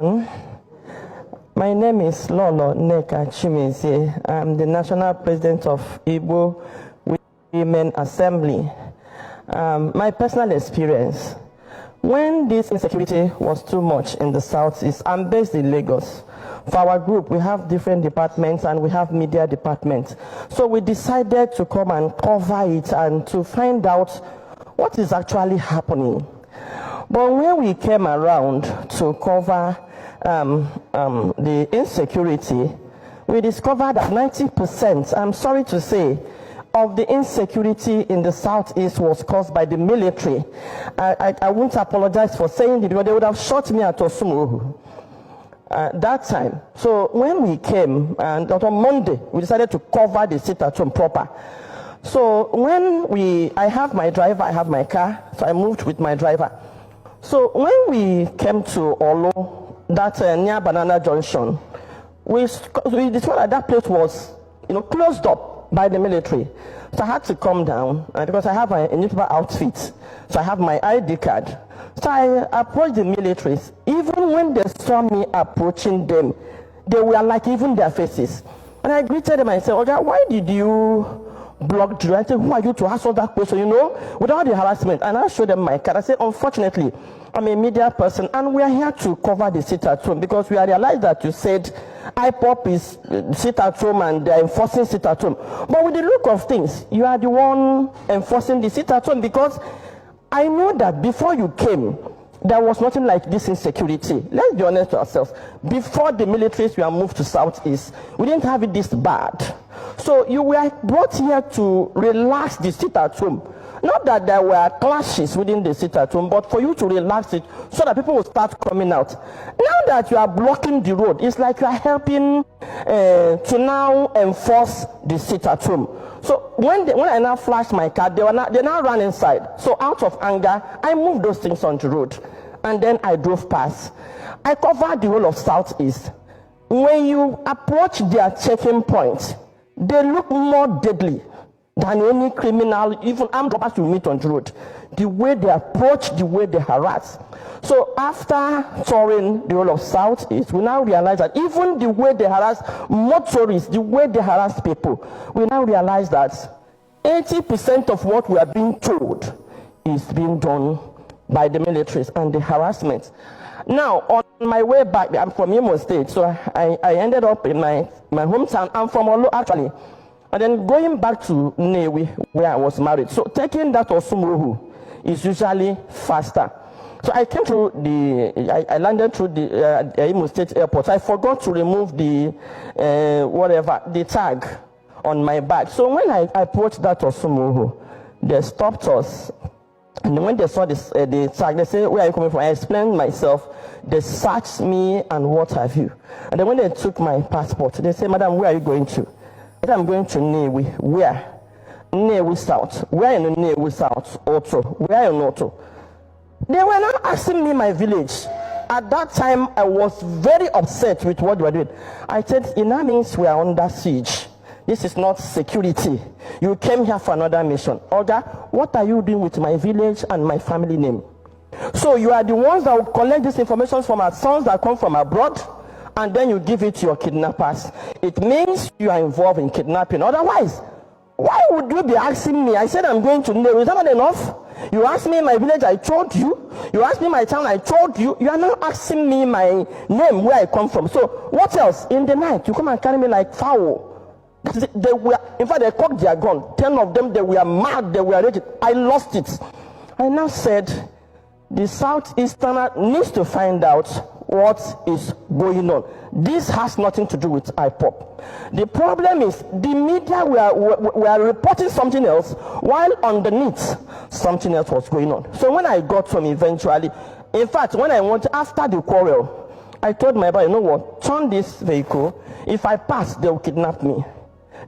everyone. My name is Lolo Neka Chimezie. I'm the National President of Igbo Women Assembly. My personal experience, when this insecurity was too much in the Southeast, I'm based in Lagos. For our group, we have different departments and we have media departments. So we decided to come and cover it and to find out what is actually happening. But when we came around to cover the insecurity, we discovered that 90%, I'm sorry to say, of the insecurity in the Southeast was caused by the military. I won't apologize for saying it because they would have shot me at Osumuhu that time. So when we came, and on Monday, we decided to cover the sit-at-home proper. So when I have my driver, I have my car, so I moved with my driver. So when we came to Olo, that near Banana Junction, we discovered that place was, closed up by the military. So I had to come down because I have a newspaper outfit. So I have my ID card. So I approached the militaries. Even when they saw me approaching them, they were like even their faces. And I greeted them and I said, "Oga, why did you block Drew?" I said, "Who are you to answer that question, without the harassment?" And I showed them my card. I said, "Unfortunately, I'm a media person and we are here to cover the sit-at-home because we realized that you said ipod is sit-at-home and they're enforcing sit-at-home. But with the look of things, you are the one enforcing the sit-at-home because I know that before you came, there was nothing like this insecurity. Let's be honest to ourselves. Before the militaries were moved to Southeast, we didn't have it this bad. So you were brought here to relax the sit-at-home. Not that there were clashes within the sit-at-home, but for you to relax it so that people will start coming out. Now that you are blocking the road, it's like you are helping to now enforce the sit-at-home. So when I now flashed my car, they now ran inside. So out of anger, I moved those things on the road. And then I drove past. I covered the whole of Southeast. When you approach their checking point, they look more deadly than any criminal, even armed robbers you meet on the road. The way they approach, the way they harass. So after touring the whole of Southeast, we now realize that even the way they harass motorists, the way they harass people, we now realize that 80% of what we are being told is being done by the militaries and the harassment. Now, on my way back, I'm from Imo State, so I ended up in my hometown. I'm from Olo, actually. And then going back to Nnewi, where I was married. So taking that Osumuhu is usually faster. So I came through I landed through the Imo State airport. I forgot to remove the tag on my bag. So when I approached that Osumuhu, they stopped us. And when they saw the tag, they said, "Where are you coming from?" I explained myself. They searched me and what have you. And then when they took my passport, they said, "Madam, where are you going to?" I said, "I'm going to Nnewi." "Where?" "Nnewi South." "Where in Nnewi South?" "Oto." "Where in Oto?" They were not asking me my village. At that time, I was very upset with what they were doing. I said, "It now means we are under siege. This is not security. You came here for another mission. Oga, what are you doing with my village and my family name? So you are the ones that will collect this information from our sons that come from abroad, and then you give it to your kidnappers. It means you are involved in kidnapping. Otherwise, why would you be asking me?" I said, "I'm going to know." Is that not enough? You asked me my village, I told you. You asked me my town, I told you. You are now asking me my name, where I come from. So what else? In the night, you come and carry me like fowl. They were, in fact, they cocked their gun. 10 of them, they were mad, they were ready. I lost it. I now said, the Southeasterner needs to find out what is going on. This has nothing to do with ipod. The problem is the media were reporting something else, while underneath something else was going on. So when I got home eventually, in fact, when I went after the quarrel, I told my brother, "You know what, turn this vehicle. If I pass, they will kidnap me."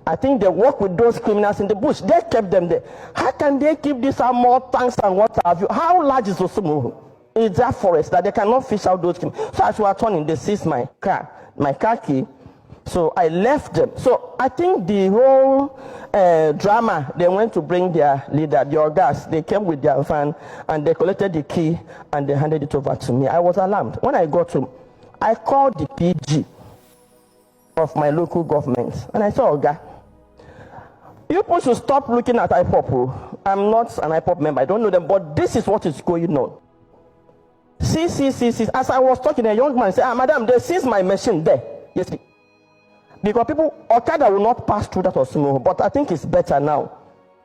I think they work with those criminals in the bush. They kept them there. How can they keep these armor tanks and what have you? How large is Osumuhu? It's that forest that they cannot fish out those criminals. So as we were turning, they seized my car key. So I left them. So I think the whole drama, they went to bring their leader, the Orgas. They came with their van and they collected the key and they handed it over to me. I was alarmed. When I got home, I called the PG of my local government and I said, Oga, you people should stop looking at ipod. I'm not an ipod member, I don't know them, but this is what is going on. See. As I was talking, a young man said, madam, they seized my machine there. Yes, because people, Okada will not pass through that Osimo, but I think it's better now.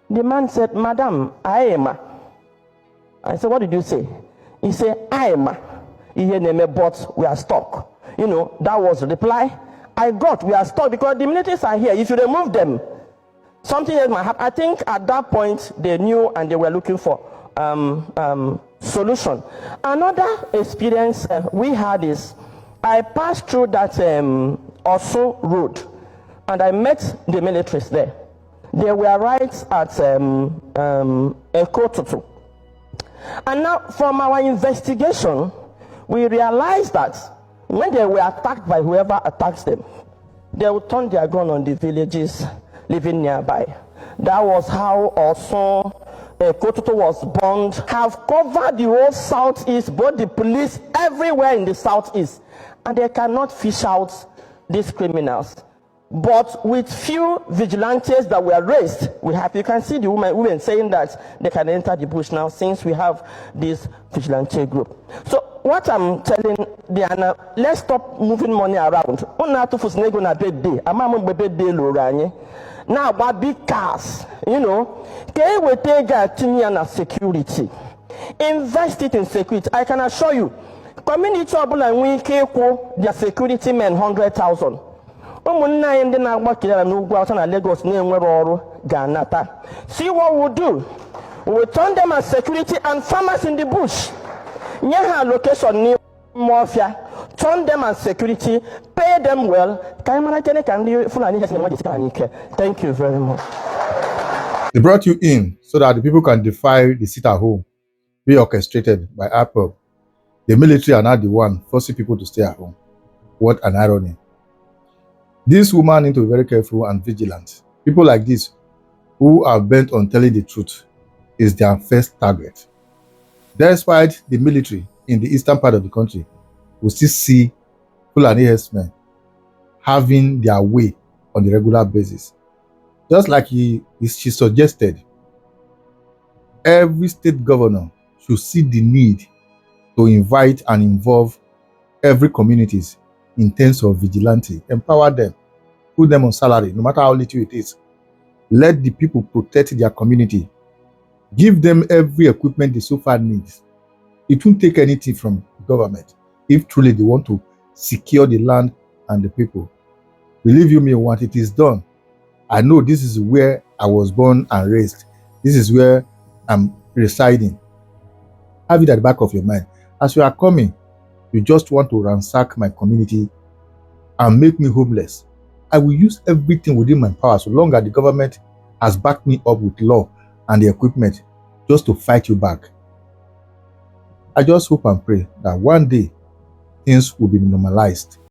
The man said, madam, I am. I said, what did you say? He said, I am. But we are stuck. You know, that was the reply I got. We are stuck because the militaries are here. If you remove them, something else might happen. I think at that point they knew and they were looking for solution. Another experience we had is I passed through that Osun road and I met the militaries there. They were right at Ekotutu. And now from our investigation, we realized that when they were attacked by whoever attacks them, they would turn their gun on the villages living nearby. That was how Osun Ekotutu was bombed. Have covered the whole southeast, both the police everywhere in the southeast, and they cannot fish out these criminals. But with few vigilantes that were raised, you can see the women saying that they can enter the bush now since we have this vigilante group. So what I'm telling Diana, let's stop moving money around. Now, but big cars, you know, they will take security. Invest it in security. I can assure you, community trouble and we their security men 100,000. See what we'll do. We'll turn them as security and farmers in the bush. Nyaha location near mafia. Turn them as security, pay them well. Thank you very much. They brought you in so that the people can defy the sit at home, be orchestrated by ipod. The military are not the one forcing people to stay at home. What an irony. This woman need to be very careful and vigilant. People like this, who are bent on telling the truth, is their first target. Despite the military in the eastern part of the country, we still see Fulani herdsmen having their way on a regular basis. Just like she suggested, every state governor should see the need to invite and involve every communities in terms of vigilante, empower them, put them on salary, no matter how little it is. Let the people protect their community. Give them every equipment they so far need. It won't take anything from the government if truly they want to secure the land and the people. Believe you me, once it is done, I know this is where I was born and raised. This is where I'm residing. Have it at the back of your mind. As you are coming, you just want to ransack my community and make me homeless. I will use everything within my power so long as the government has backed me up with law and the equipment just to fight you back. I just hope and pray that one day things will be normalized.